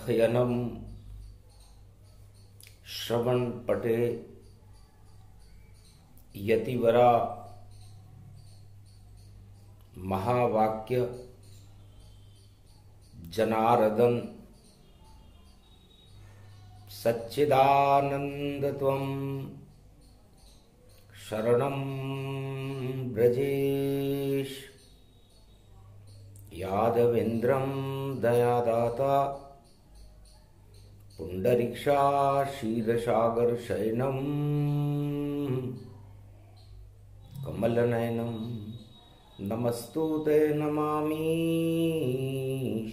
अध्ययनम श्रवण पटे यतिवरा महावाक्य जनार्दन सच्चिदानंदत्वं शरणं ब्रजेश यादवेन्द्रं दयादाता पुंडरीक्षा क्षीरसागर शयनं कमलनयनं नमस्तुते नमामि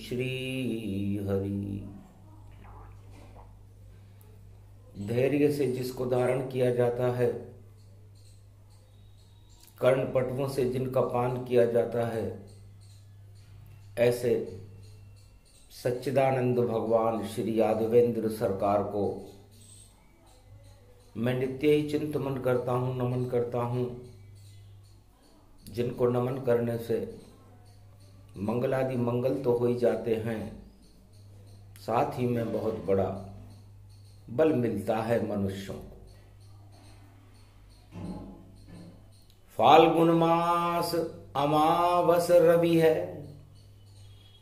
श्रीहरि। धैर्य से जिसको धारण किया जाता है, कर्णपटुओं से जिनका पान किया जाता है, ऐसे सच्चिदानंद भगवान श्री यादवेंद्र सरकार को मैं नित्य ही चिंतन करता हूँ, नमन करता हूँ। जिनको नमन करने से मंगलादि मंगल तो हो ही जाते हैं, साथ ही में बहुत बड़ा बल मिलता है मनुष्यों को। फाल्गुन मास अमावस रवि है,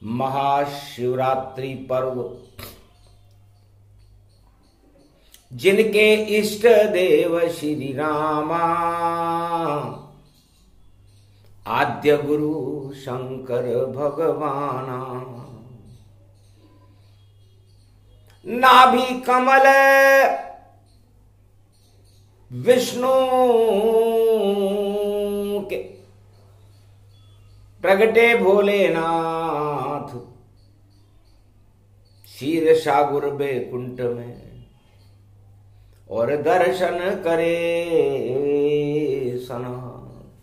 महाशिवरात्रि पर्व जिनके इष्ट देव श्री रामा, आद्य गुरु शंकर भगवाना। नाभि कमल विष्णु के प्रगटे भोलेनाथ, क्षीर सागर बैकुंठ में और दर्शन करे सनाथ।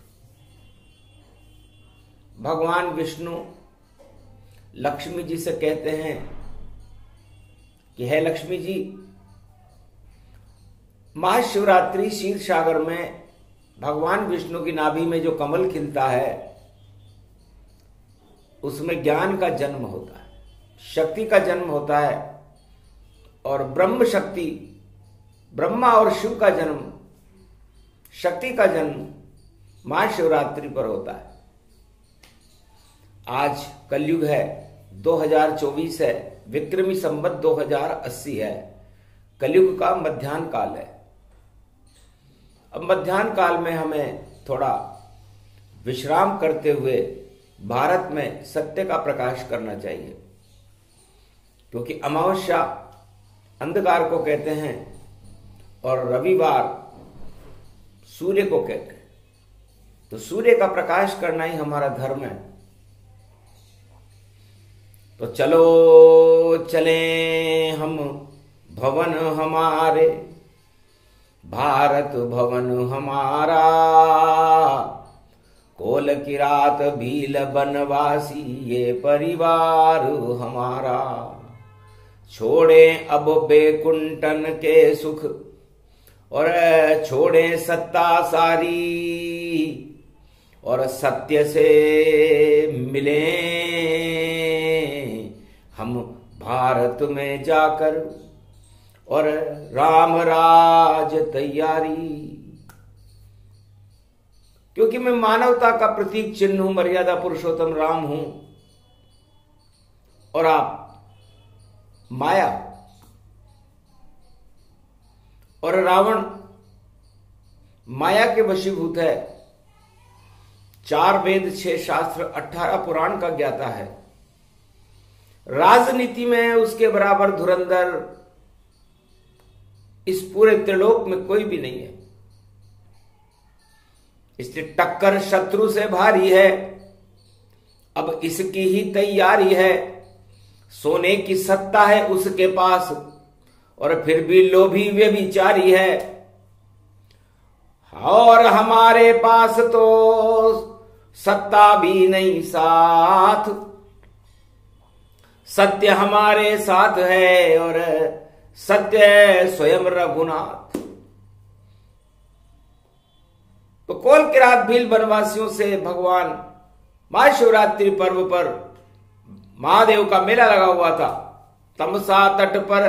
भगवान विष्णु लक्ष्मी जी से कहते हैं कि हे लक्ष्मी जी, महाशिवरात्रि क्षीर सागर में भगवान विष्णु की नाभि में जो कमल खिलता है, उसमें ज्ञान का जन्म होता है, शक्ति का जन्म होता है, और ब्रह्म शक्ति, ब्रह्मा और शिव का जन्म, शक्ति का जन्म महाशिवरात्रि पर होता है। आज कलयुग है, 2024 है, विक्रमी संवत 2080 है, कलयुग का मध्याह्न काल है। अब मध्याह्न काल में हमें थोड़ा विश्राम करते हुए भारत में सत्य का प्रकाश करना चाहिए, क्योंकि अमावस्या अंधकार को कहते हैं और रविवार सूर्य को कहते हैं। तो सूर्य का प्रकाश करना ही हमारा धर्म है। तो चलो चले हम भवन हमारे, भारत भवन हमारा, कोल किरात भील बनवासी ये परिवार हमारा। छोड़े अब बैकुंठन के सुख और छोड़े सत्ता सारी, और सत्य से मिले हम भारत में जाकर, और राम राज तैयारी। क्योंकि मैं मानवता का प्रतीक चिन्ह हूं, मर्यादा पुरुषोत्तम राम हूं, और आप माया और रावण माया के वशीभूत है। 4 वेद 6 शास्त्र 18 पुराण का ज्ञाता है। राजनीति में उसके बराबर धुरंधर इस पूरे त्रिलोक में कोई भी नहीं है। इसलिए टक्कर शत्रु से भारी है, अब इसकी ही तैयारी है। सोने की सत्ता है उसके पास, और फिर भी लोभी व्यभिचारी है। और हमारे पास तो सत्ता भी नहीं साथ, सत्य हमारे साथ है, और सत्य है स्वयं रघुनाथ। तो कोल किरात भील वनवासियों से भगवान महाशिवरात्रि पर्व पर महादेव का मेला लगा हुआ था। तमसा तट पर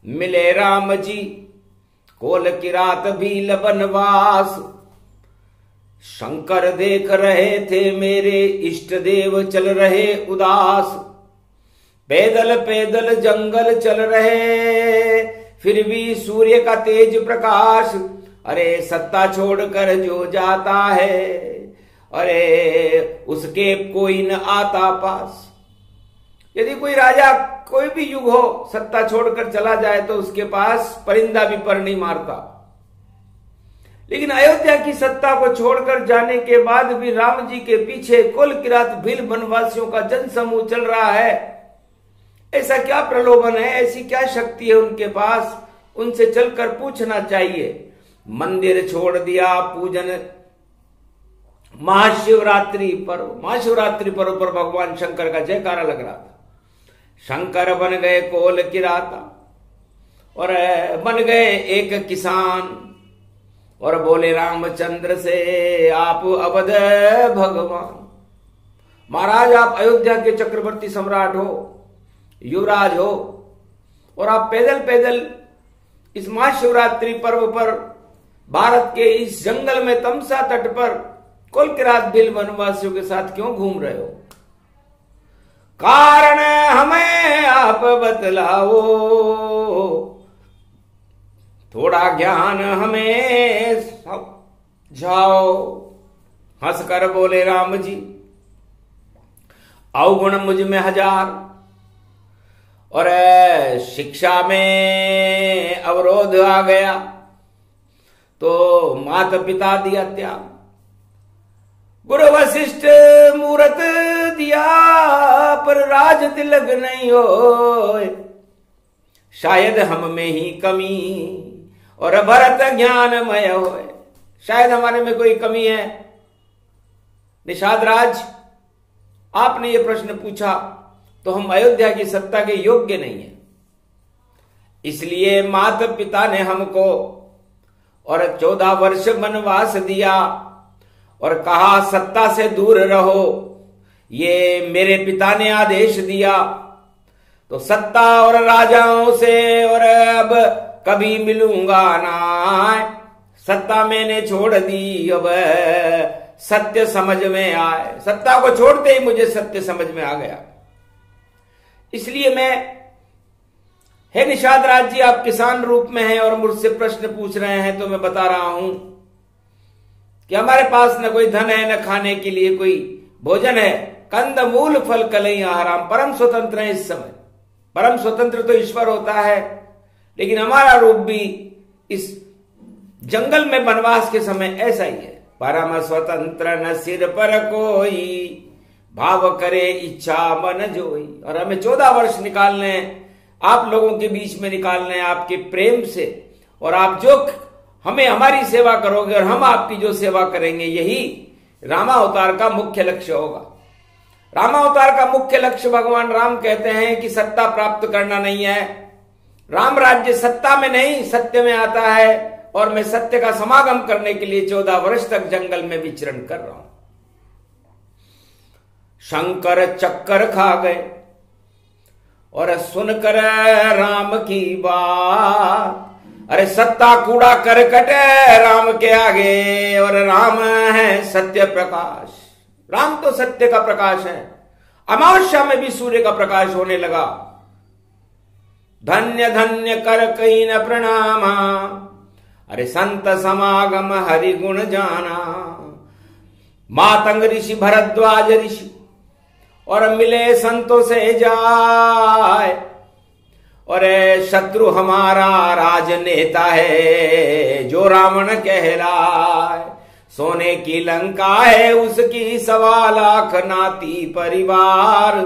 मिले राम जी, कोल किरात भील बनवास। शंकर देख रहे थे मेरे इष्ट देव चल रहे उदास। पैदल पैदल जंगल चल रहे, फिर भी सूर्य का तेज प्रकाश। अरे सत्ता छोड़कर जो जाता है, अरे उसके कोई न आता पास। यदि कोई राजा कोई भी युग हो सत्ता छोड़कर चला जाए तो उसके पास परिंदा भी पर नहीं मारता। लेकिन अयोध्या की सत्ता को छोड़कर जाने के बाद भी राम जी के पीछे कुल किरात भील वनवासियों का जनसमूह चल रहा है। ऐसा क्या प्रलोभन है, ऐसी क्या शक्ति है उनके पास? उनसे चलकर पूछना चाहिए। मंदिर छोड़ दिया पूजन महाशिवरात्रि पर्व पर भगवान शंकर का जयकारा लग रहा था। शंकर बन गए कोल किराता और बन गए एक किसान और बोले रामचंद्र से, आप अवध भगवान। महाराज आप अयोध्या के चक्रवर्ती सम्राट हो, युवराज हो, और आप पैदल पैदल इस महाशिवरात्रि पर्व पर भारत के इस जंगल में तमसा तट पर कुल किरात भील वनवासियों के साथ क्यों घूम रहे हो? कारण हमें आप बतलाओ, थोड़ा ज्ञान हमें समझाओ। हंसकर बोले राम जी, अवगुण मुझ में हजार और शिक्षा में अवरोध आ गया, तो माता पिता दिया त्याग। गुरु वशिष्ठ मूरत दिया पर राज तिलक नहीं हो, शायद हम में ही कमी और भरत ज्ञानमय होए। शायद हमारे में कोई कमी है। निषाद राज, आपने ये प्रश्न पूछा तो हम अयोध्या की सत्ता के योग्य नहीं है, इसलिए माता पिता ने हमको और 14 वर्ष वनवास दिया और कहा सत्ता से दूर रहो, ये मेरे पिता ने आदेश दिया। तो सत्ता और राजाओं से और अब कभी मिलूंगा ना, सत्ता मैंने छोड़ दी, अब सत्य समझ में आए। सत्ता को छोड़ते ही मुझे सत्य समझ में आ गया। इसलिए मैं, हे निषाद राज जी, आप किसान रूप में हैं और मुझसे प्रश्न पूछ रहे हैं, तो मैं बता रहा हूं कि हमारे पास न कोई धन है, न खाने के लिए कोई भोजन है। कंद मूल फल कलई आराम, परम स्वतंत्र है इस समय। परम स्वतंत्र तो ईश्वर होता है, लेकिन हमारा रूप भी इस जंगल में वनवास के समय ऐसा ही है। परम स्वतंत्र न सिर पर कोई, भाव करे इच्छा मन जोई। और हमें 14 वर्ष निकालने, आप लोगों के बीच में निकालने आपके प्रेम से, और आप जो हमें हमारी सेवा करोगे और हम आपकी जो सेवा करेंगे, यही रामावतार का मुख्य लक्ष्य होगा। रामावतार का मुख्य लक्ष्य भगवान राम कहते हैं कि सत्ता प्राप्त करना नहीं है। राम राज्य सत्ता में नहीं सत्य में आता है, और मैं सत्य का समागम करने के लिए 14 वर्ष तक जंगल में विचरण कर रहा हूं। शंकर चक्कर खा गए और सुनकर राम की बात, अरे सत्ता कूड़ा करकट राम के आगे, और राम है सत्य प्रकाश। राम तो सत्य का प्रकाश है। अमावस्या में भी सूर्य का प्रकाश होने लगा। धन्य धन्य कर कई न प्रणामा, अरे संत समागम हरि गुण जाना। मातंग ऋषि भरद्वाज ऋषि और मिले संतों से जाए, और शत्रु हमारा राजनेता है जो रावण कहलाए। सोने की लंका है उसकी 1.25 लाख नाती परिवार।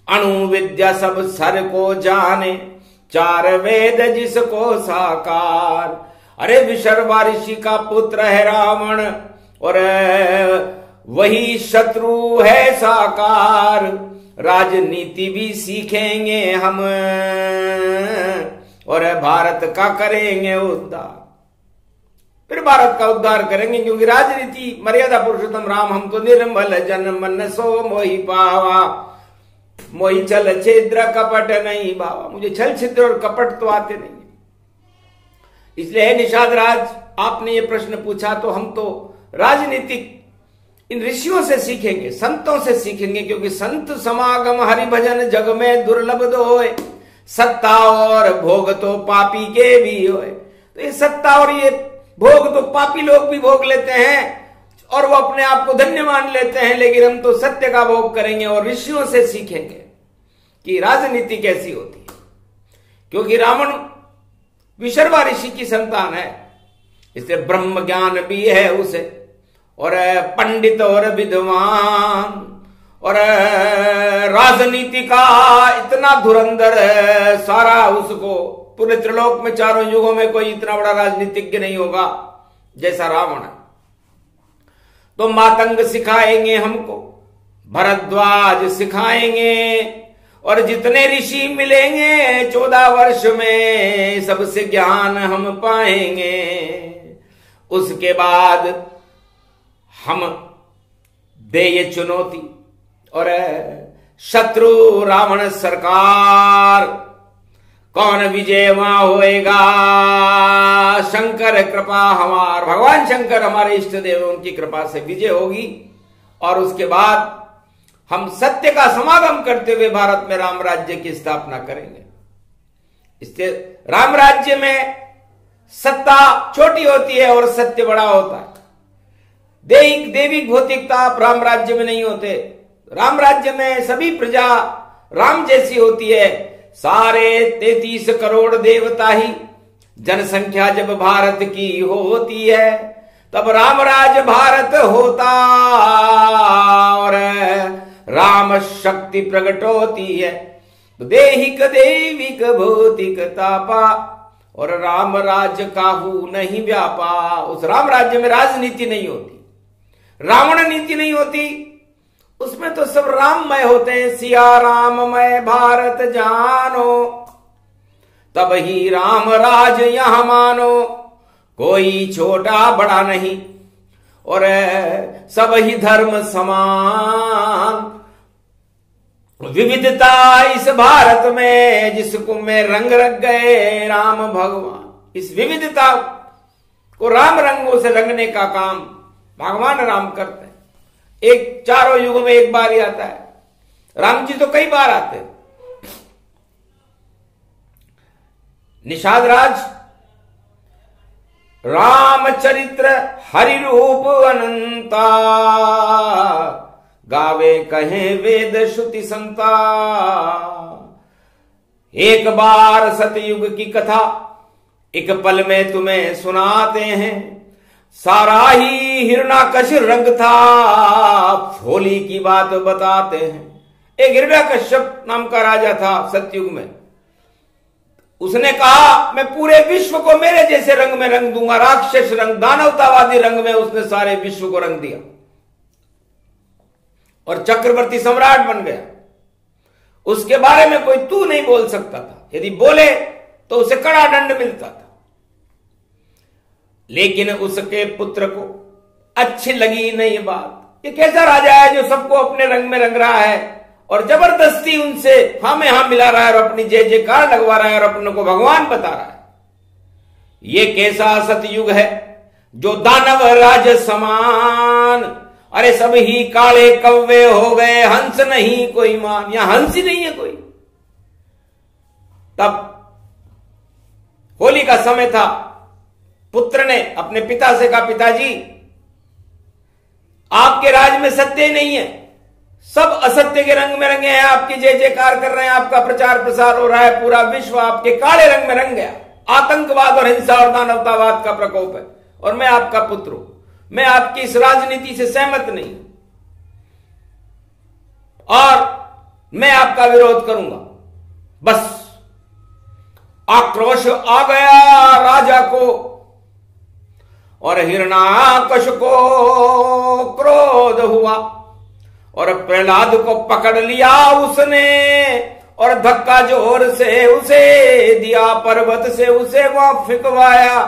अणु विद्या सब सर को जाने, 4 वेद जिसको साकार। अरे विशर्वा ऋषि का पुत्र है रावण, और वही शत्रु है साकार। राजनीति भी सीखेंगे हम, और भारत का करेंगे उद्धार। फिर भारत का उद्धार करेंगे, क्योंकि राजनीति मर्यादा पुरुषोत्तम राम हमको निर्मल जन मन सो मोहि पावा। मोही छल छिद्र कपट नहीं भावा, मुझे छल छिद्र और कपट तो आते नहीं। इसलिए है निषाद राज, आपने ये प्रश्न पूछा तो हम तो राजनीतिक इन ऋषियों से सीखेंगे, संतों से सीखेंगे, क्योंकि संत समागम हरि भजन जग में दुर्लभ दो होए, सत्ता और भोग तो पापी के भी होए। तो ये सत्ता और ये भोग तो पापी लोग भी भोग लेते हैं और वो अपने आप को धन्य मान लेते हैं, लेकिन हम तो सत्य का भोग करेंगे और ऋषियों से सीखेंगे कि राजनीति कैसी होती है। क्योंकि रावण विशर्वा ऋषि की संतान है, इसलिए ब्रह्म ज्ञान भी है उसे, और पंडित और विद्वान, और राजनीति का इतना धुरंधर है, सारा उसको पूरे त्रिलोक में चारों युगों में कोई इतना बड़ा राजनीतिज्ञ नहीं होगा जैसा रावण है। तो मातंग सिखाएंगे हमको, भरद्वाज सिखाएंगे, और जितने ऋषि मिलेंगे 14 वर्ष में सबसे ज्ञान हम पाएंगे। उसके बाद हम दे ये चुनौती, और शत्रु रावण सरकार, कौन विजय वहां होएगा, शंकर कृपा हमार, भगवान शंकर हमारे इष्ट देव, उनकी कृपा से विजय होगी। और उसके बाद हम सत्य का समागम करते हुए भारत में राम राज्य की स्थापना करेंगे। इससे राम राज्य में सत्ता छोटी होती है और सत्य बड़ा होता है। दैविक भौतिकता राम राज्य में नहीं होते। राम राज्य में सभी प्रजा राम जैसी होती है। सारे 33 करोड़ देवता ही जनसंख्या जब भारत की होती है तब रामराज भारत होता, और राम शक्ति प्रकट होती है। तो देहिक देविक भौतिक तापा, और राम राज्य काहू नहीं व्यापा। उस राम राज्य में राजनीति नहीं होती, रावण नीति नहीं होती, उसमें तो सब राममय होते हैं। सिया राममय भारत जानो, तब ही राम राज यहां मानो। कोई छोटा बड़ा नहीं, और सब ही धर्म समान। विविधता इस भारत में जिसको में रंग रख गए राम भगवान। इस विविधता को राम रंगों से रंगने का काम भगवान राम करते हैं। एक चारों युगों में एक बार ही आता है, राम जी तो कई बार आते हैं। निषाद राज, रामचरित्र हरि रूप अनंता, गावे कहे वेद श्रुति संता। एक बार सतयुग की कथा एक पल में तुम्हें सुनाते हैं। सारा ही हिरण्याकश रंग था, होली की बात बताते हैं। एक हिरण्याकश्यप नाम का राजा था सतयुग में। उसने कहा मैं पूरे विश्व को मेरे जैसे रंग में रंग दूंगा। राक्षस रंग, दानवतावादी रंग में उसने सारे विश्व को रंग दिया और चक्रवर्ती सम्राट बन गया। उसके बारे में कोई तू नहीं बोल सकता था, यदि बोले तो उसे कड़ा दंड मिलता था। लेकिन उसके पुत्र को अच्छी लगी नहीं बात। ये कैसा राजा है जो सबको अपने रंग में रंग रहा है और जबरदस्ती उनसे हाँ में हाँ मिला रहा है और अपनी जय जयकार लगवा रहा है और अपने को भगवान बता रहा है। ये कैसा सतयुग है जो दानव राज समान। अरे सब ही काले कव्वे हो गए, हंस नहीं कोई मान। यहां हंस ही नहीं है कोई। तब होली का समय था। पुत्र ने अपने पिता से कहा पिताजी आपके राज में सत्य नहीं है, सब असत्य के रंग में रंगे हैं। आपकी जय जयकार कर रहे हैं, आपका प्रचार प्रसार हो रहा है, पूरा विश्व आपके काले रंग में रंग गया। आतंकवाद और हिंसा और दानवतावाद का प्रकोप है और मैं आपका पुत्र हूं। मैं आपकी इस राजनीति से सहमत नहीं और मैं आपका विरोध करूंगा। बस आक्रोश आ गया राजा को और हिरण्याकश को क्रोध हुआ और प्रहलाद को पकड़ लिया उसने और धक्का जोर से उसे दिया, पर्वत से उसे वहां फिकवाया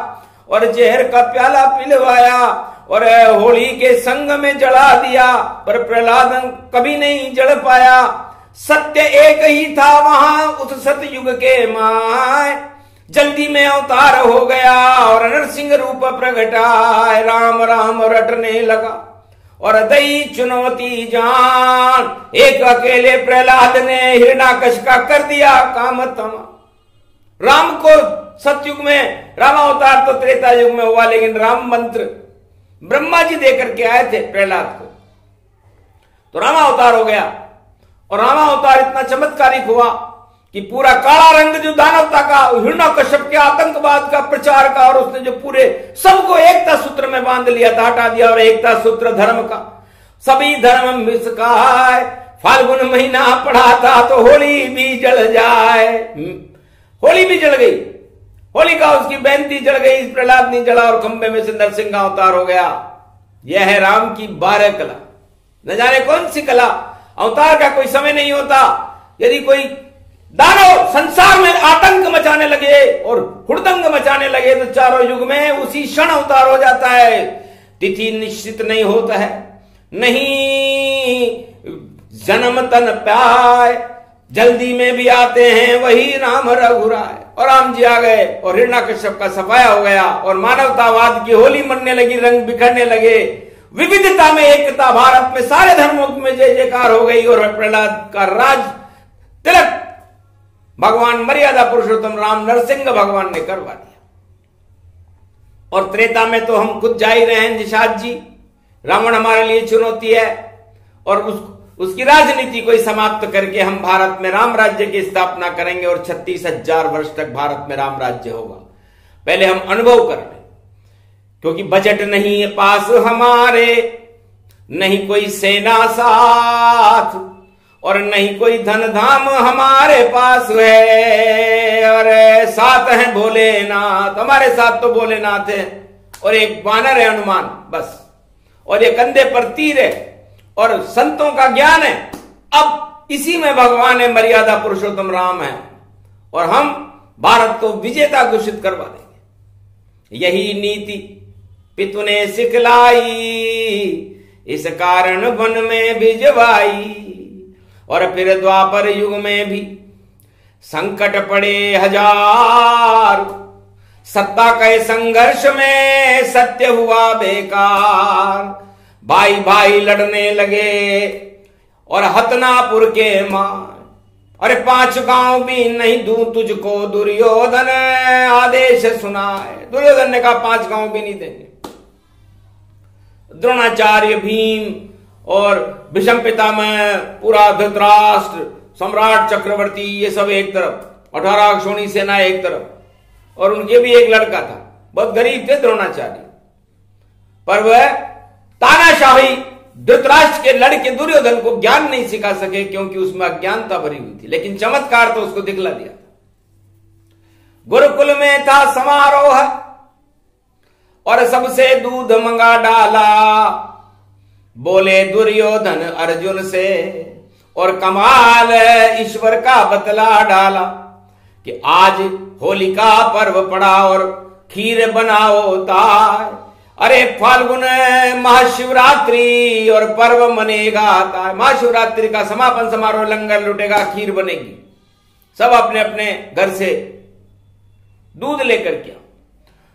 और जहर का प्याला पिलवाया और होली के संग में जला दिया। पर प्रहलाद कभी नहीं जल पाया। सत्य एक ही था वहां उस सतयुग के माय, जल्दी में अवतार हो गया और नरसिंह रूप प्रगटाए। राम राम रटने लगा और दई चुनौती जान, एक अकेले प्रहलाद ने हिरण्याकश का कर दिया काम तमाम। राम को सतयुग में राम अवतार तो त्रेता युग में हुआ, लेकिन राम मंत्र ब्रह्मा जी देकर के आए थे प्रहलाद को, तो राम अवतार हो गया। और राम अवतार इतना चमत्कारिक हुआ कि पूरा काला रंग जो दानवता का, हिरण्याकश्यप के आतंकवाद का, प्रचार का, और उसने जो पूरे सबको एकता सूत्र में बांध लिया था, हटा दिया। और एकता सूत्र धर्म का, सभी धर्म मिसकाए, फाल्गुन महीना पड़ा था तो होली भी जल जाए। होली भी जल गई, होली का उसकी बेंती जल गई, प्रहलाद नहीं जला और खंबे में से नरसिंह का अवतार हो गया। यह है राम की 12 कला। न जाने कौन सी कला। अवतार का कोई समय नहीं होता। यदि कोई दानव संसार में आतंक मचाने लगे और हुड़दंग मचाने लगे तो चारों युग में उसी क्षण अवतार हो जाता है। तिथि निश्चित नहीं होता है, नहीं जन्म तन पाए, जल्दी में भी आते हैं वही राम रघुराय। और राम जी आ गए और हिरण्याकश्यप का सफाया हो गया और मानवतावाद की होली मनने लगी, रंग बिखरने लगे। विविधता में एकता, भारत में सारे धर्मों में जय जयकार हो गई और प्रहलाद का राज तिलक भगवान मर्यादा पुरुषोत्तम राम नरसिंह भगवान ने करवा दिया। और त्रेता में तो हम खुद जा ही रहे हैं निषाद जी। रावण हमारे लिए चुनौती है और उसकी राजनीति को समाप्त करके हम भारत में राम राज्य की स्थापना करेंगे और 36,000 वर्ष तक भारत में राम राज्य होगा। पहले हम अनुभव कर लें, क्योंकि बजट नहीं है पास हमारे, नहीं कोई सेना साथ और नहीं कोई धन धाम हमारे पास है। और साथ हैं भोलेनाथ, हमारे साथ तो भोलेनाथ है और एक वानर है हनुमान, बस। और ये कंधे पर तीर है और संतों का ज्ञान है। अब इसी में भगवान है, मर्यादा पुरुषोत्तम राम है और हम भारत को विजेता घोषित करवा देंगे। यही नीति पितु ने सिखलाई, इस कारण वन में भिजवाई। और फिर द्वापर युग में भी संकट पड़े 1000, सत्ता के संघर्ष में सत्य हुआ बेकार। भाई भाई लड़ने लगे और हतनापुर के मान। अरे 5 गांव भी नहीं दूं तुझको दुर्योधन, आदेश सुनाए। दुर्योधन ने कहा 5 गांव भी नहीं देंगे। द्रोणाचार्य, भीम और भीष्म पितामह, पूरा धृतराष्ट्र, सम्राट चक्रवर्ती, ये सब एक तरफ, 18 अक्षौणी सेना एक तरफ। और उनके भी एक लड़का था, बहुत गरीब थे द्रोणाचार्य, पर वह तानाशाही धृतराष्ट्र के लड़के दुर्योधन को ज्ञान नहीं सिखा सके, क्योंकि उसमें अज्ञानता भरी हुई थी। लेकिन चमत्कार तो उसको दिखला दिया था। गुरुकुल में था समारोह और सबसे दूध मंगा डाला। बोले दुर्योधन अर्जुन से और कमाल ईश्वर का बतला डाला कि आज होली का पर्व पड़ा और खीर बनाओ तार। अरे फाल्गुन महाशिवरात्रि और पर्व मनेगा तार। महाशिवरात्रि का समापन समारोह, लंगर लुटेगा, खीर बनेगी। सब अपने अपने घर से दूध लेकर के।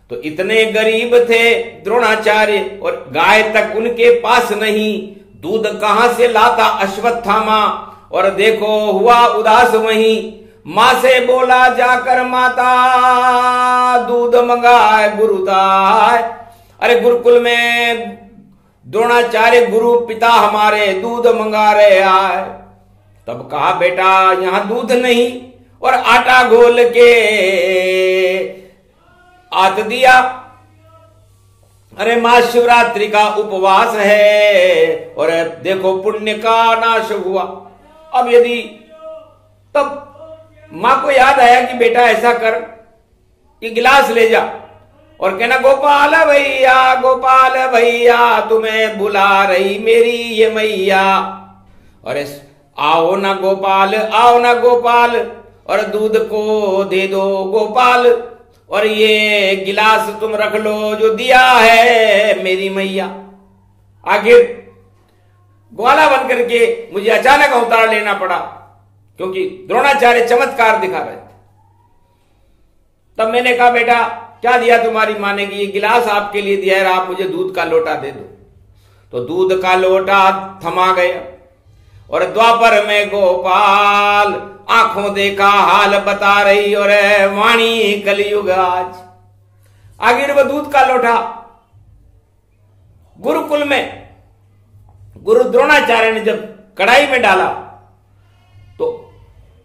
तो इतने गरीब थे द्रोणाचार्य और गाय तक उनके पास नहीं, दूध कहां से लाता अश्वत्थामा। और देखो हुआ उदास वहीं, मां से बोला जाकर माता दूध मंगाए गुरुदाय। अरे गुरुकुल में द्रोणाचार्य गुरु पिता हमारे दूध मंगा रहे आए। तब कहा बेटा यहां दूध नहीं, और आटा घोल के आत दिया। अरे महाशिवरात्रि का उपवास है और देखो पुण्य का नाश हुआ। अब यदि तब मां को याद आया कि बेटा ऐसा कर, ये गिलास ले जा और कहना गोपाल भैया तुम्हें बुला रही मेरी ये मैया। और आओ ना गोपाल और दूध को दे दो गोपाल, और ये गिलास तुम रख लो जो दिया है मेरी मैया। आखिर ग्वाला बन करके मुझे अचानक अवतार लेना पड़ा, क्योंकि द्रोणाचार्य चमत्कार दिखा रहे थे। तब मैंने कहा बेटा क्या दिया तुम्हारी माँ ने कि ये गिलास आपके लिए दिया है, आप मुझे दूध का लोटा दे दो। तो दूध का लोटा थमा गया और द्वापर में गोपाल आंखों देखा हाल बता रही और वाणी कलयुग आज। आखिर वो दूध का लोटा गुरुकुल में गुरु द्रोणाचार्य ने जब कढ़ाई में डाला तो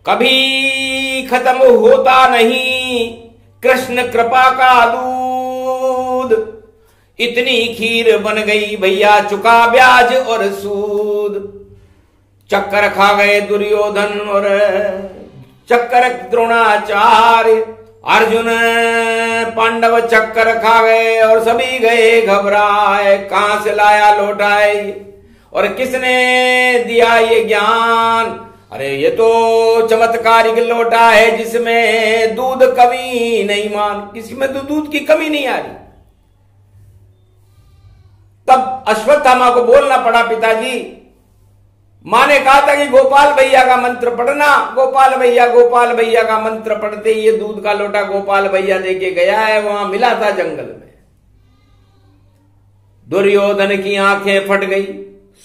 कभी खत्म होता नहीं कृष्ण कृपा का दूध, इतनी खीर बन गई भैया चुका ब्याज और सूद। चक्कर खा गए दुर्योधन और चक्कर द्रोणाचार्य, अर्जुन पांडव चक्कर खा गए और सभी गए घबराए, कहां से लाया लौटाए और किसने दिया ये ज्ञान। अरे ये तो चमत्कारिक लोटा है जिसमें दूध कमी नहीं, मान किसी में तो दूध की कमी नहीं आ रही। तब अश्वत्थामा को बोलना पड़ा पिताजी, मां ने कहा था कि गोपाल भैया का मंत्र पढ़ना, गोपाल भैया का मंत्र पढ़ते ही ये दूध का लोटा गोपाल भैया देके गया है, वहां मिला था जंगल में। दुर्योधन की आंखें फट गई,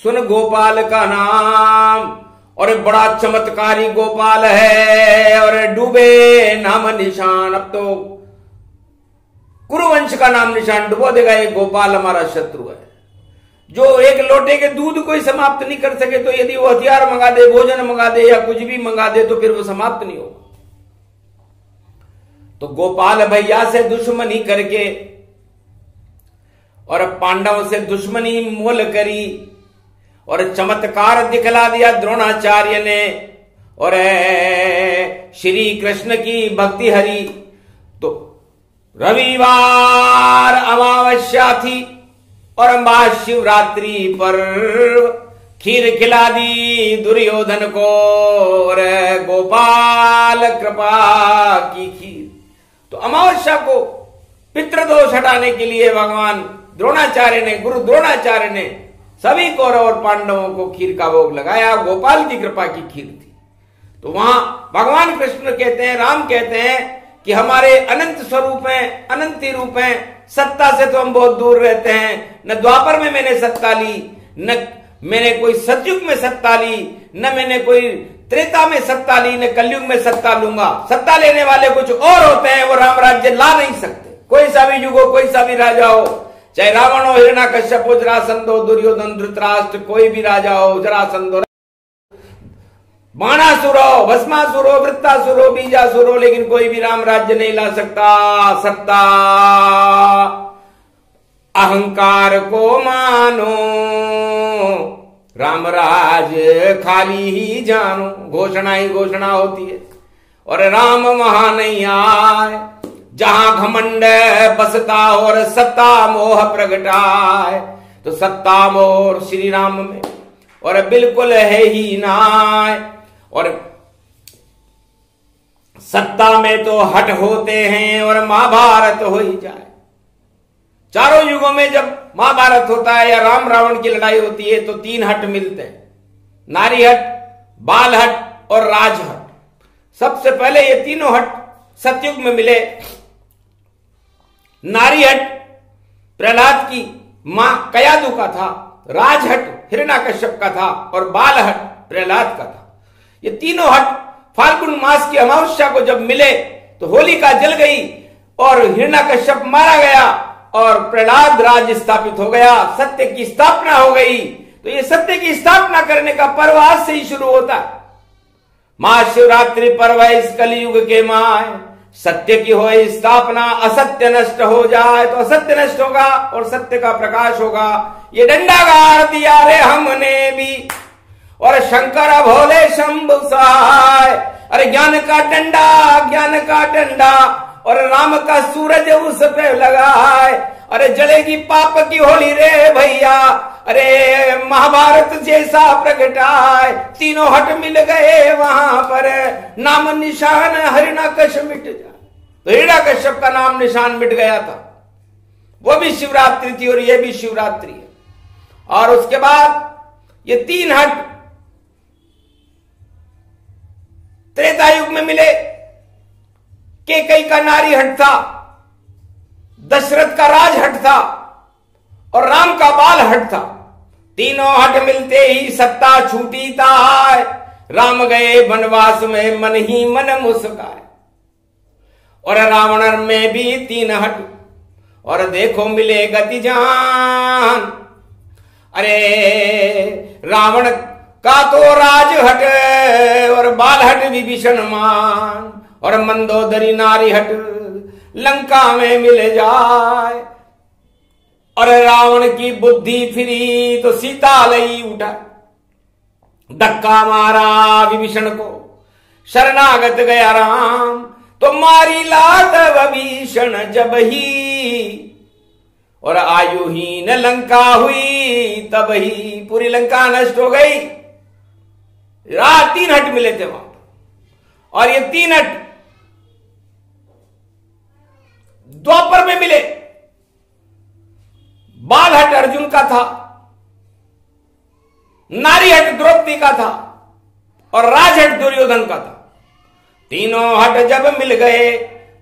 सुन गोपाल का नाम और बड़ा चमत्कारी गोपाल है और डूबे नाम निशान। अब तो कुरुवंश का नाम निशान डुबो देगा, ये गोपाल हमारा शत्रु है। जो एक लोटे के दूध को ही समाप्त नहीं कर सके तो यदि वो हथियार मंगा दे, भोजन मंगा दे या कुछ भी मंगा दे तो फिर वो समाप्त नहीं होगा। तो गोपाल भैया से दुश्मनी करके और पांडवों से दुश्मनी मोल करी और चमत्कार दिखला दिया द्रोणाचार्य ने और श्री कृष्ण की भक्ति हरी। तो रविवार अमावस्या थी और महाशिवरात्रि पर खीर खिला दी दुर्योधन को और गोपाल कृपा की खीर। तो अमावस्या को पितृदोष हटाने के लिए भगवान द्रोणाचार्य ने, गुरु द्रोणाचार्य ने सभी कौरव और पांडवों को खीर का भोग लगाया। गोपाल की कृपा की खीर थी। तो वहां भगवान कृष्ण कहते हैं, राम कहते हैं कि हमारे अनंत स्वरूप हैं, अनंत रूप हैं, सत्ता से तो हम बहुत दूर रहते हैं। न द्वापर में मैंने सत्ता ली, न मैंने कोई सतयुग में सत्ता ली, न मैंने कोई त्रेता में सत्ता ली, न कलयुग में सत्ता लूंगा। सत्ता लेने वाले कुछ और होते हैं, वो राम राज्य ला नहीं सकते। कोई सा भी युग हो, कोई सा भी राजा हो, चाहे रावण हो, हिरण्यकश्यप हो, जरासंध हो, दुर्योधन, धृतराष्ट्र, कोई भी राजा हो, जरासंध हो, बाणासुर हो, भस्मासुर हो, वृत्तासुर हो, बीजासुर हो, लेकिन कोई भी राम राज्य नहीं ला सकता। सत्ता अहंकार को मानो, राम राज खाली ही जानो, घोषणा ही घोषणा होती है। और राम वहां नहीं आए जहां घमंड बसता और सत्ता मोह प्रगटाए। तो सत्ता मोह श्री राम में और बिल्कुल है ही नाय। और सत्ता में तो हट होते हैं और महाभारत हो ही जाए। चारों युगों में जब महाभारत होता है या राम रावण की लड़ाई होती है तो तीन हट मिलते हैं, नारी हट, बाल हट और राज हट। सबसे पहले ये तीनों हट सतयुग में मिले। नारी हट प्रहलाद की मां कयादु का था, राज हट हिरण्यकश्यप का था और बाल हट प्रहलाद का था। ये तीनों हट फाल्गुन मास की अमावस्या को जब मिले तो होलिका जल गई और हिरण्यकश्यप मारा गया और प्रहलाद राज स्थापित हो गया, सत्य की स्थापना हो गई। तो ये सत्य की स्थापना करने का पर्व आज से ही शुरू होता है। महाशिवरात्रि पर्व है इस कलयुग के माय, सत्य की हो स्थापना, असत्य नष्ट हो जाए तो असत्य नष्ट होगा और सत्य का प्रकाश होगा। ये डंडा गाड़ दिया रे हमने भी और शंकर भोले शंभु सहाय। अरे ज्ञान का डंडा और राम का सूरज उस पे लगा है। अरे जलेगी पाप की होली रे भैया, अरे महाभारत जैसा प्रगटाए। तीनों हट मिल गए वहां पर, नाम निशान हिरण्यकश्यप मिट जाए। तो हिरण्यकश्यप का नाम निशान मिट गया था। वो भी शिवरात्रि थी और ये भी शिवरात्रि है। और उसके बाद ये तीन हट त्रेता युग में मिले, कैकेयी का नारी हट था, दशरथ का राज हट था और राम का बाल हट था। तीनों हट मिलते ही सत्ता छूटी ताय, राम गए वनवास में मन ही मन मुस्काए। और रावण में भी तीन हट और देखो मिले गति जान। अरे रावण का तो राज हट और बाल हट विभीषण मान, और मंदोदरी नारी हट लंका में मिल जाए। और रावण की बुद्धि फिरी तो सीता लई उठा, धक्का मारा विभीषण को शरणागत गया राम, तो मारी लात विभीषण जब ही। और आयुहीन लंका हुई तब ही, पूरी लंका नष्ट हो गई। तीन हट मिले थे वहां पर, और ये तीन हट द्वापर में मिले। बाल हट अर्जुन का था, नारी हट द्रौपदी का था, और राज हट दुर्योधन का था। तीनों हट जब मिल गए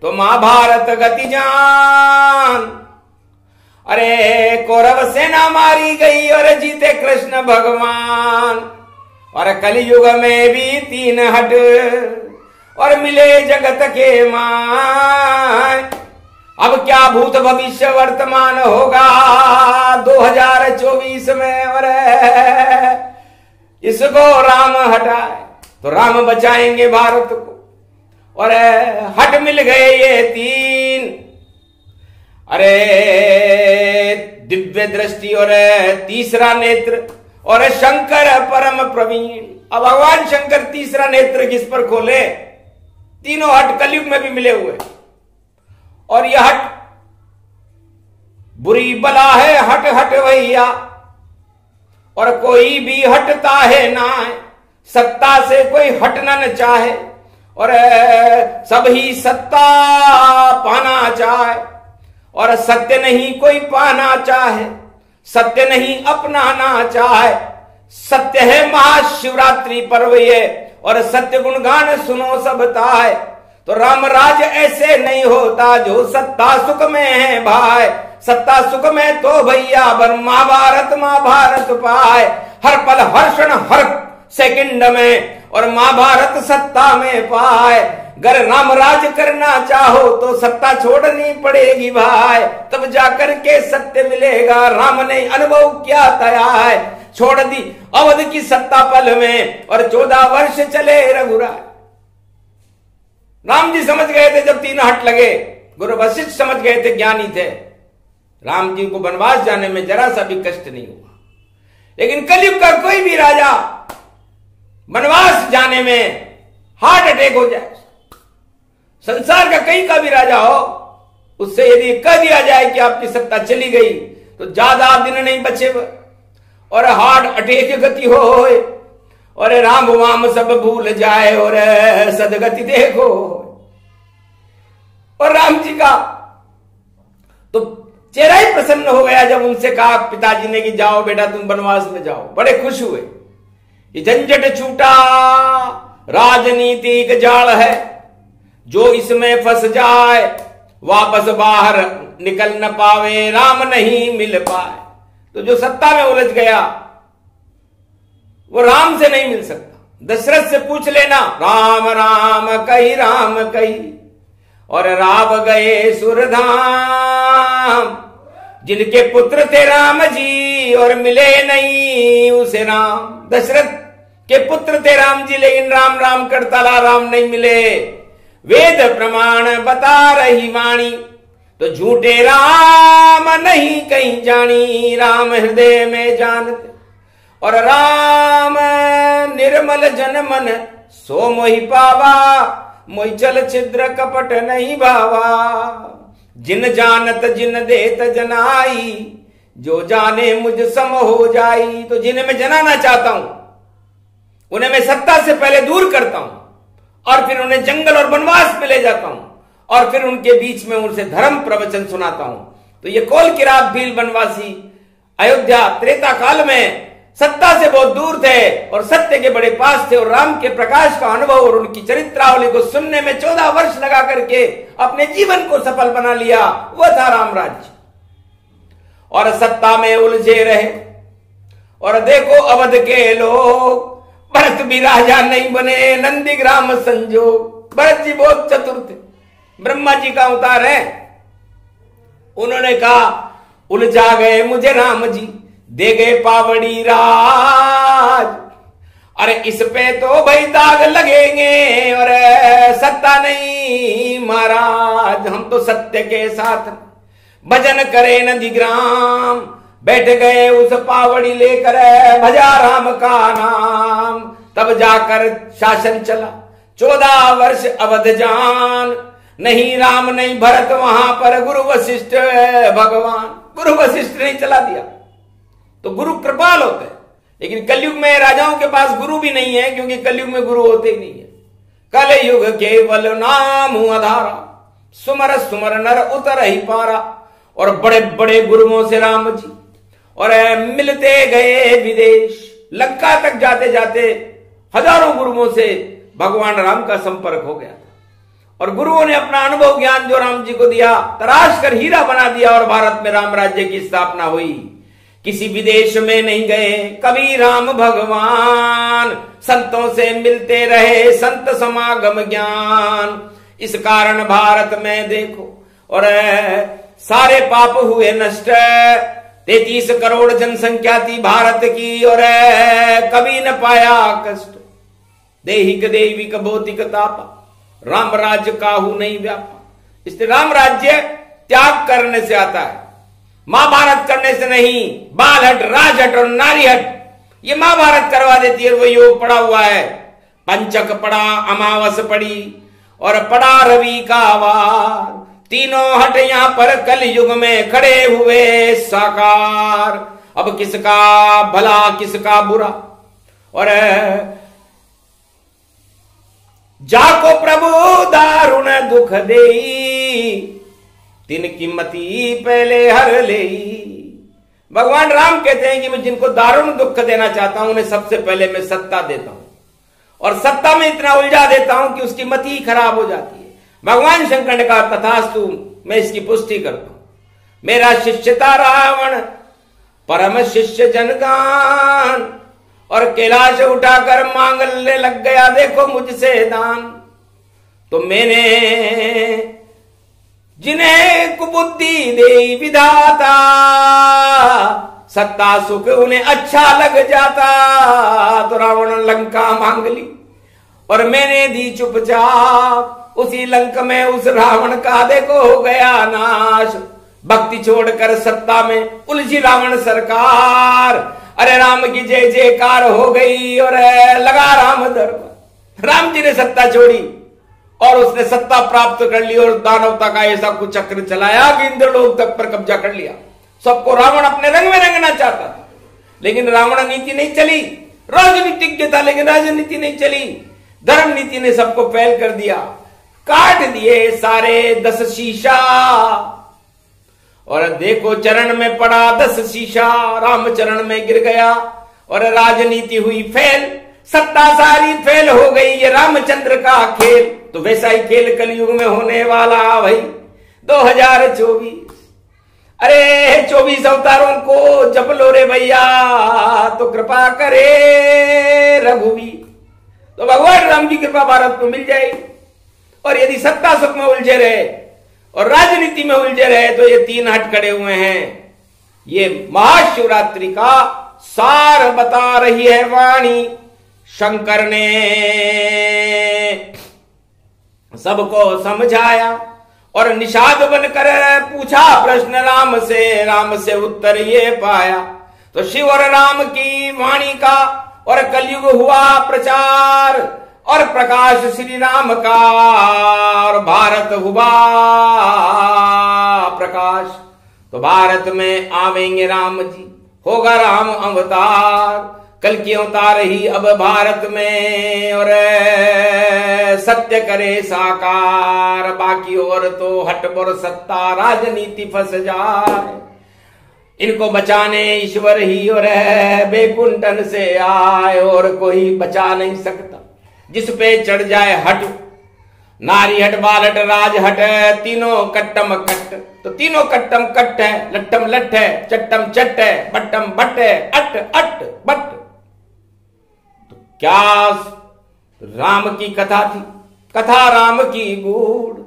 तो महाभारत गति जान। अरे कौरव सेना मारी गई और जीते कृष्ण भगवान। और कलयुग में भी तीन हट और मिले जगत के मान। अब क्या भूत भविष्य वर्तमान होगा 2024 में। और इसको राम हटाए तो राम बचाएंगे भारत को। और हट मिल गए ये तीन, अरे दिव्य दृष्टि और तीसरा नेत्र और शंकर परम प्रवीण। अब भगवान शंकर तीसरा नेत्र किस पर खोले? तीनों हट कलयुग में भी मिले हुए। और यह हट बुरी बला है, हट हट भैया। और कोई भी हटता है ना, सत्ता से कोई हटना न चाहे। और सभी सत्ता पाना चाहे, और सत्य नहीं कोई पाना चाहे, सत्य नहीं अपनाना चाहे। सत्य है महाशिवरात्रि पर्व ये, और सत्य गुणगान सुनो सब ताए। तो राम राज ऐसे नहीं होता जो सत्ता सुख में है भाई। सत्ता सुख में तो भैया महाभारत पाए। हर पल हर क्षण हर सेकंड में, और महाभारत सत्ता में पाए। अगर राम राज करना चाहो तो सत्ता छोड़नी पड़ेगी भाई, तब जाकर के सत्य मिलेगा। राम ने अनुभव क्या तया है, छोड़ दी अवध की सत्ता पल में, और 14 वर्ष चले रघुराय। राम जी समझ गए थे जब तीन हट लगे। गुरु वशिष्ठ समझ गए थे, ज्ञानी थे। राम जी को वनवास जाने में जरा सा भी कष्ट नहीं हुआ। लेकिन कलयुग का कोई भी राजा वनवास जाने में हार्ट अटैक हो जाए, संसार का कहीं का भी राजा हो, उससे यदि कह दिया जाए कि आपकी सत्ता चली गई तो ज्यादा दिन नहीं बचे और हार्ट अटैक गति हो, और राम वाम सब भूल जाए और सदगति देखो। और राम जी का तो चेहरा ही प्रसन्न हो गया जब उनसे कहा पिताजी ने कि जाओ बेटा तुम वनवास में जाओ। बड़े खुश हुए। ये झंझट छूटा, राजनीतिक जाल है, जो इसमें फंस जाए वापस बाहर निकल न पावे, राम नहीं मिल पाए। तो जो सत्ता में उलझ गया वो राम से नहीं मिल सकता। दशरथ से पूछ लेना, राम राम कही, और राव गए सुरधाम। जिनके पुत्र थे राम जी और मिले नहीं उसे राम। दशरथ के पुत्र थे राम जी, लेकिन राम राम करता रहा, राम नहीं मिले। वेद प्रमाण बता रही वाणी, तो झूठे राम नहीं कहीं जानी। राम हृदय में जानते, और राम निर्मल जन मन सो मोहि पावा। मोहि चल छिद्र कपट नहीं भावा। जिन जानत जिन देत जनाई, जो जाने मुझ सम हो जाई। तो जिन्हें मैं जनाना चाहता हूं उन्हें मैं सत्ता से पहले दूर करता हूं, और फिर उन्हें जंगल और वनवास में ले जाता हूं, और फिर उनके बीच में उनसे धर्म प्रवचन सुनाता हूं। तो ये कोल किरात भील वनवासी अयोध्या त्रेता काल में सत्ता से बहुत दूर थे और सत्य के बड़े पास थे, और राम के प्रकाश का अनुभव और उनकी चरित्रावली को सुनने में 14 वर्ष लगा करके अपने जीवन को सफल बना लिया। वह था राम राज्य। और सत्ता में उलझे रहे। और देखो अवध के लोग, भरत भी राजा नहीं बने, नंदीग्राम संजोग। भरत जी बहुत चतुर थे, ब्रह्मा जी का अवतार है। उन्होंने कहा उलझा गए मुझे राम जी, दे गए पावड़ी राज। अरे इस पे तो भाई दाग लगेंगे, और सत्ता नहीं महाराज, हम तो सत्य के साथ भजन करे नंदीग्राम। बैठ गए उस पावड़ी लेकर, भजा राम का नाम। तब जाकर शासन चला 14 वर्ष अवध जान। नहीं राम नहीं भरत वहां पर गुरु वशिष्ठ भगवान। गुरु वशिष्ठ ने चला दिया। तो गुरु कृपाल होते हैं, लेकिन कलयुग में राजाओं के पास गुरु भी नहीं है, क्योंकि कलयुग में गुरु होते ही नहीं है। कलयुग केवल नाम आधारा, सुमर सुमर नर उतर ही पारा। और बड़े बड़े गुरुओं से राम जी और मिलते गए विदेश। लंका तक जाते जाते हजारों गुरुओं से भगवान राम का संपर्क हो गया था, और गुरुओं ने अपना अनुभव ज्ञान जो राम जी को दिया तराश कर हीरा बना दिया, और भारत में राम राज्य की स्थापना हुई। किसी विदेश में नहीं गए कभी राम भगवान, संतों से मिलते रहे संत समागम ज्ञान। इस कारण भारत में देखो और सारे पाप हुए नष्ट। 33 करोड़ जनसंख्या थी भारत की, और कभी न पाया कष्ट। देहिक दैविक भौतिक तापा, राम राज्य काहू नहीं व्यापा। इसलिए राम राज्य त्याग करने से आता है, महाभारत करने से नहीं। बालहट, राजहट और नारीहट ये महाभारत करवा देती है। वो योग पड़ा हुआ है, पंचक पड़ा, अमावस पड़ी, और पड़ा रवि का वार। तीनों हट यहां पर कल युग में खड़े हुए साकार। अब किसका भला किसका बुरा, और जाको प्रभु दारुण दुख देई, तिनकी मति पहले हर ले। भगवान राम कहते हैं कि मैं जिनको दारुण दुख देना चाहता हूं उन्हें सबसे पहले मैं सत्ता देता हूं, और सत्ता में इतना उलझा देता हूं कि उसकी मति खराब हो जाती है। भगवान शंकर ने कहा तथास्तु, मैं इसकी पुष्टि करता हूं। मेरा शिष्य था रावण, परम शिष्य जनदान, और कैलाश उठाकर मांगने लग गया देखो मुझसे दान। तो मैंने जिन्हें कुबुद्धि दे विधाता, सत्ता सुख उन्हें अच्छा लग जाता। तो रावण लंका मांग ली और मैंने दी चुपचाप। उसी लंक में उस रावण का देखो हो गया नाश। भक्ति छोड़कर सत्ता में उलझी रावण सरकार। अरे राम की जय जयकार हो गई और लगा राम दरबार। राम जी ने सत्ता छोड़ी और उसने सत्ता प्राप्त कर ली और दानवता का ऐसा कुछ चक्र चलाया कि इंद्रलोक तक पर कब्जा कर लिया। सबको रावण अपने रंग में रंगना चाहता था, लेकिन रावण नीति नहीं चली। राजनीतिज्ञ था लेकिन राजनीति नहीं चली। धर्म नीति ने सबको फैल कर दिया, काट दिए सारे 10 शीशा। और देखो चरण में पड़ा 10 शीशा, राम चरण में गिर गया और राजनीति हुई फेल। सत्ता सारी फेल हो गई, ये रामचंद्र का खेल। तो वैसा ही खेल कलयुग में होने वाला भाई 2024। अरे 24 अवतारों को जप लो रे भैया, तो कृपा करे रघुवीर। तो भगवान राम की कृपा भारत को मिल जाएगी। और यदि सत्ता सुख में उलझे रहे और राजनीति में उलझे रहे तो ये 3 हट खड़े हुए हैं। ये महाशिवरात्रि का सार बता रही है वाणी। शंकर ने सबको समझाया और निषाद बनकर पूछा प्रश्न राम से उत्तर ये पाया। तो शिव और राम की वाणी का और कलयुग हुआ प्रचार और प्रकाश श्री राम का और भारत हुआ प्रकाश। तो भारत में आवेंगे राम जी, होगा राम अवतार। कल की अवतार ही अब भारत में और सत्य करे साकार। बाकी और तो हट पर सत्ता राजनीति फंस जाए। इनको बचाने ईश्वर ही और है, बैकुंठन से आए और कोई बचा नहीं सकता। जिस पे चढ़ जाए हट, नारी हट, बाल हट, राज हट, तीनों कट्टम कट्ट। तो तीनों कट्टम कट्ट है, लट्टम लट्ट है, चट्टम चट्ट है, बट्टम बट्ट है, अट अट बट्ट। तो क्या राम की कथा थी, कथा राम की गूढ़।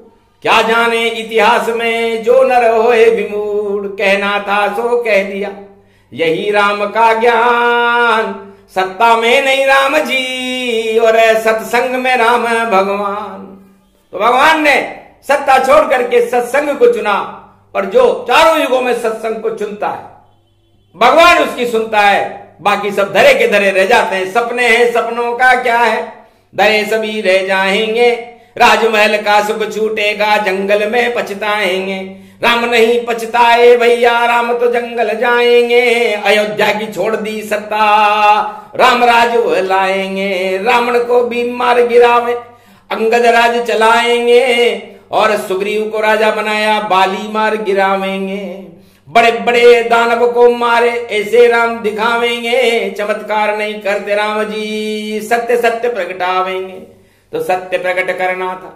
क्या जाने इतिहास में जो नर होए विमूढ़। कहना था सो कह दिया, यही राम का ज्ञान। सत्ता में नहीं राम जी और सत्संग में राम भगवान। तो भगवान ने सत्ता छोड़ करके सत्संग को चुना, और जो चारों युगों में सत्संग को चुनता है भगवान उसकी सुनता है। बाकी सब धरे के धरे रह जाते हैं। सपने हैं, सपनों का क्या है, धरे सभी रह जाएंगे। राजमहल का सुख छूटेगा, जंगल में पछताएंगे। राम नहीं पछताए भैया, राम तो जंगल जाएंगे। अयोध्या की छोड़ दी सत्ता, राम राज वो लाएंगे। रावण को भी मार गिरावे, अंगद राज चलाएंगे। और सुग्रीव को राजा बनाया, बाली मार गिरावेंगे। बड़े बड़े दानव को मारे, ऐसे राम दिखावेंगे। चमत्कार नहीं करते राम जी, सत्य सत्य प्रगटावेंगे। तो सत्य प्रकट करना था,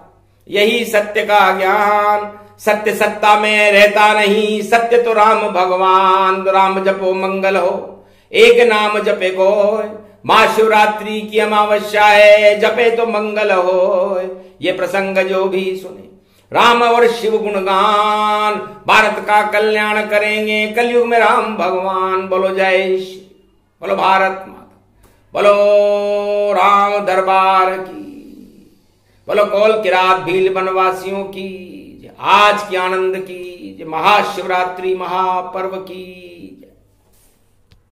यही सत्य का ज्ञान। सत्य सत्ता में रहता नहीं, सत्य तो राम भगवान। तो राम जपो मंगल हो, एक नाम जपे कोय। महाशिवरात्रि की अमावस्या है, जपे तो मंगल हो। ये प्रसंग जो भी सुने, राम और शिव गुणगान, भारत का कल्याण करेंगे। कलयुग में राम भगवान। बोलो जय श्री, बोलो भारत माता, बोलो राम दरबार की, बोलो कौल किरात भील वनवासियों की। आज की आनंद की, महाशिवरात्रि महापर्व की